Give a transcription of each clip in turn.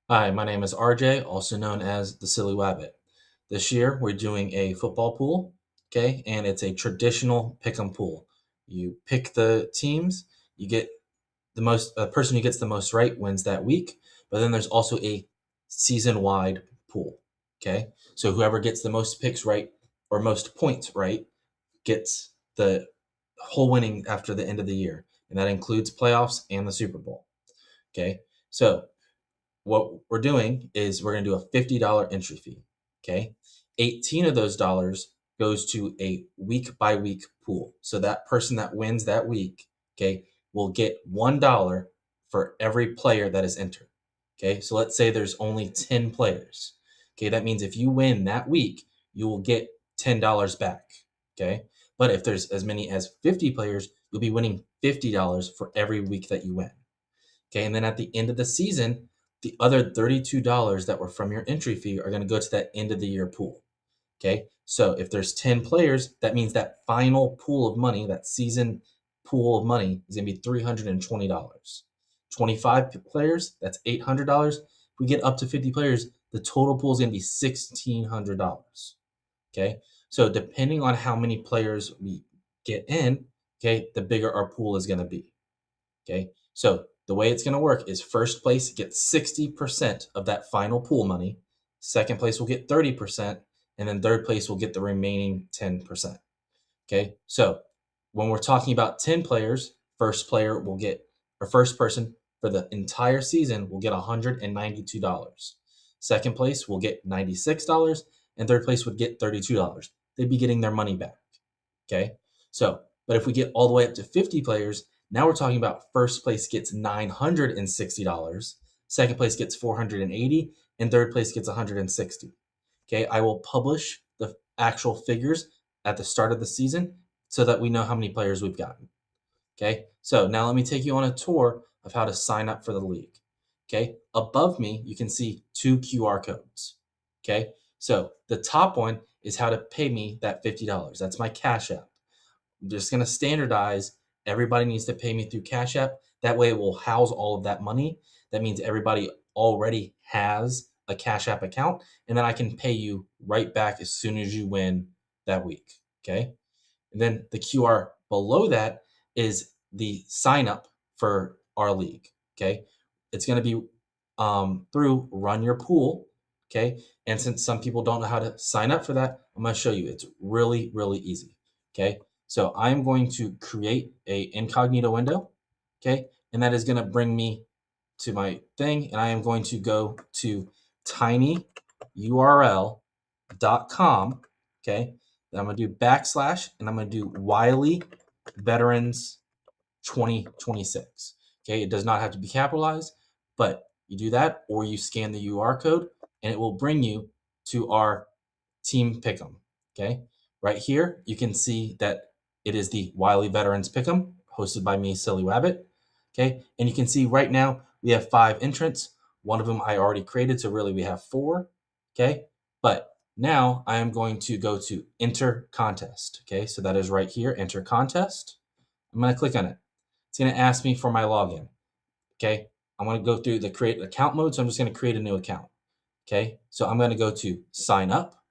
Hi, my name is RJ, also known as the Silly Wabbit. This year we're doing a football pool, okay, and it's a traditional pick 'em pool. You pick the teams, you get the most, a person who gets the most right wins that week, but then there's also a season wide pool, okay? So whoever gets the most picks right or most points right gets the whole winning after the end of the year, and that includes playoffs and the Super Bowl, okay? So what we're doing is we're going to do a $50 entry fee. Okay. 18 of those dollars goes to a week by week pool. So that person that wins that week, okay, will get $1 for every player that is entered. Okay. So let's say there's only 10 players. Okay. That means if you win that week, you will get $10 back. Okay. But if there's as many as 50 players, you'll be winning $50 for every week that you win. Okay, and then at the end of the season, the other $32 that were from your entry fee are going to go to that end of the year pool. Okay, so if there's 10 players, that means that final pool of money, that season pool of money, is going to be $320. 25 players, that's $800. If we get up to 50 players, the total pool is going to be $1,600. Okay, so depending on how many players we get in, okay, the bigger our pool is going to be. Okay, so the way it's going to work is first place gets 60% of that final pool money, second place will get 30%, and then third place will get the remaining 10%. Okay, so when we're talking about 10 players, first player will get, or first person for the entire season will get $192. Second place will get $96, and third place would get $32. They'd be getting their money back. Okay. So, but if we get all the way up to 50 players, now we're talking about first place gets $960, second place gets 480, and third place gets 160. Okay. I will publish the actual figures at the start of the season so that we know how many players we've gotten. Okay. So now let me take you on a tour of how to sign up for the league. Okay. Above me, you can see two QR codes. Okay. So the top one is how to pay me that $50. That's my Cash App. I'm just going to standardize. Everybody needs to pay me through Cash App. That way it will house all of that money. That means everybody already has a Cash App account, and then I can pay you right back as soon as you win that week. Okay. And then the QR below that is the sign up for our league. Okay. It's going to be through Run Your Pool. Okay. And since some people don't know how to sign up for that, I'm going to show you. It's really, really easy. Okay. So I'm going to create a incognito window. Okay. And that is going to bring me to my thing. And I am going to go to tinyurl.com. Okay. Then I'm going to do backslash and I'm going to do Wiley Veterans 2026. Okay. It does not have to be capitalized, but you do that or you scan the UR code and it will bring you to our team pick'em. Okay. Right here, you can see that it is the Wiley Veterans Pick'em hosted by me, Silly Wabbit. Okay. And you can see right now we have 5 entrants. One of them I already created. So really we have 4. Okay. But now I am going to go to enter contest. Okay. So that is right here, enter contest. I'm going to click on it. It's going to ask me for my login. Okay. I'm going to go through the create account mode. So I'm just going to create a new account. Okay. So I'm going to go to sign up.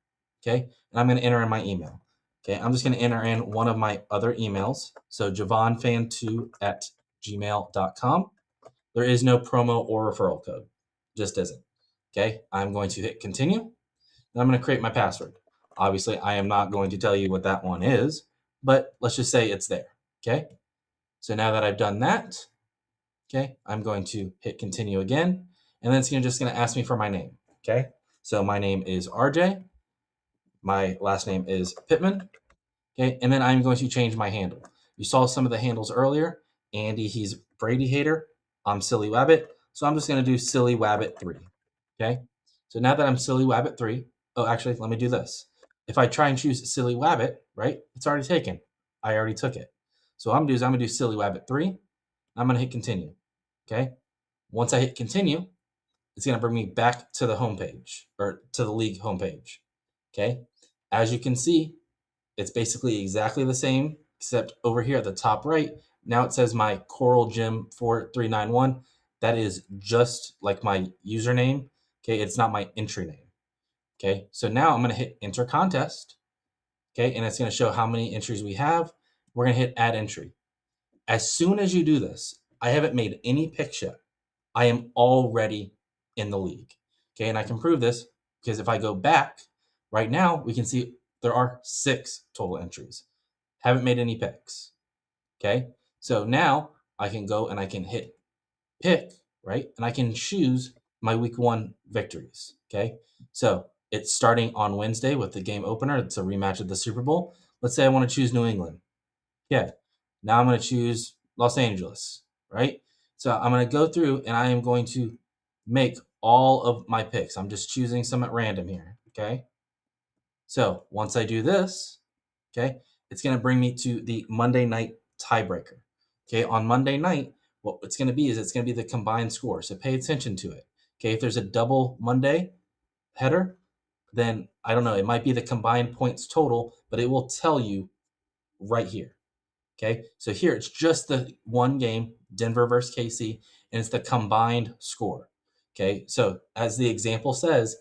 Okay. And I'm going to enter in my email. Okay. I'm just going to enter in one of my other emails. So javonfan2@gmail.com. There is no promo or referral code. Just isn't. Okay. I'm going to hit continue. And I'm going to create my password. Obviously, I am not going to tell you what that one is, but let's just say it's there. Okay. So now that I've done that, okay, I'm going to hit continue again. And then it's just going to ask me for my name. Okay. So my name is RJ. My last name is Pittman. Okay. And then I'm going to change my handle. You saw some of the handles earlier. Andy, he's Brady Hater. I'm Silly Wabbit. So I'm just going to do Silly Wabbit 3. Okay. So now that I'm Silly Wabbit 3, oh, actually, let me do this. If I try and choose Silly Wabbit, right, it's already taken. I already took it. So what I'm going to do Silly Wabbit 3. I'm going to hit continue. Okay. Once I hit continue, it's going to bring me back to the homepage or to the league homepage. Okay. As you can see, it's basically exactly the same, except over here at the top right, now it says my Coral Gym 4391. that is just like my username. Okay, it's not my entry name. Okay, so now I'm going to hit enter contest. Okay, and it's going to show how many entries we have. We're going to hit add entry. As soon as you do this, I haven't made any picks yet. I am already in the league. Okay, and I can prove this because if I go back right now, we can see there are 6 total entries. Haven't made any picks. Okay, so now I can go and I can hit pick, right? And I can choose my week 1 victories. Okay, so it's starting on Wednesday with the game opener. It's a rematch of the Super Bowl. Let's say I want to choose New England. Yeah, now I'm going to choose Los Angeles, right? So I'm going to go through and I am going to make all of my picks. I'm just choosing some at random here, okay? So once I do this, okay, it's going to bring me to the Monday night tiebreaker. Okay, on Monday night, what it's going to be is it's going to be the combined score. So pay attention to it. Okay, if there's a double Monday header, then I don't know, it might be the combined points total, but it will tell you right here. Okay, so here it's just the one game, Denver versus KC, and it's the combined score. Okay, so as the example says,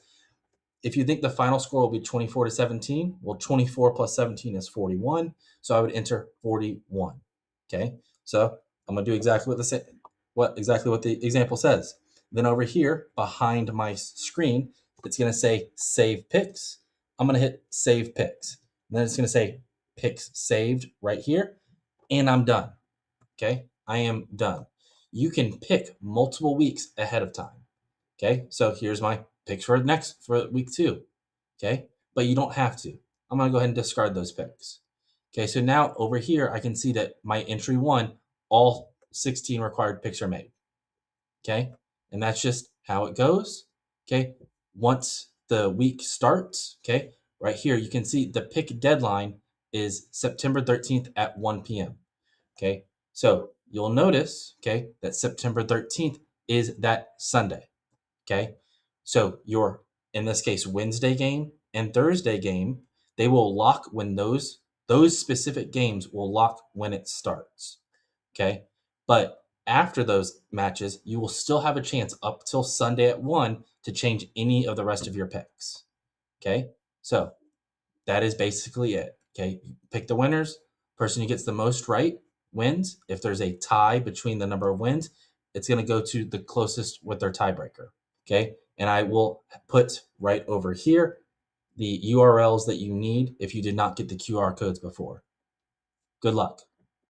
if you think the final score will be 24-17, well, 24 plus 17 is 41. So I would enter 41. Okay, so I'm gonna do exactly what the example says. Then over here behind my screen, it's gonna say save picks. I'm gonna hit save picks. And then it's gonna say picks saved right here, and I'm done. Okay, I am done. You can pick multiple weeks ahead of time. Okay, so here's my picks for week 2. Okay, but you don't have to. I'm gonna go ahead and discard those picks. Okay, so now over here I can see that my entry 1, all 16 required picks are made. Okay, and that's just how it goes. Okay, once the week starts, okay, right here you can see the pick deadline is September 13th at 1 p.m. Okay, so you'll notice, okay, that September 13th is that Sunday. Okay, so your, in this case, Wednesday game and Thursday game, they will lock when those specific games will lock when it starts. Okay, but after those matches, you will still have a chance up till Sunday at 1 to change any of the rest of your picks. Okay, so that is basically it. Okay, pick the winners. Person who gets the most right wins. If there's a tie between the number of wins, it's going to go to the closest with their tiebreaker. Okay, and I will put right over here the URLs that you need if you did not get the QR codes before. Good luck.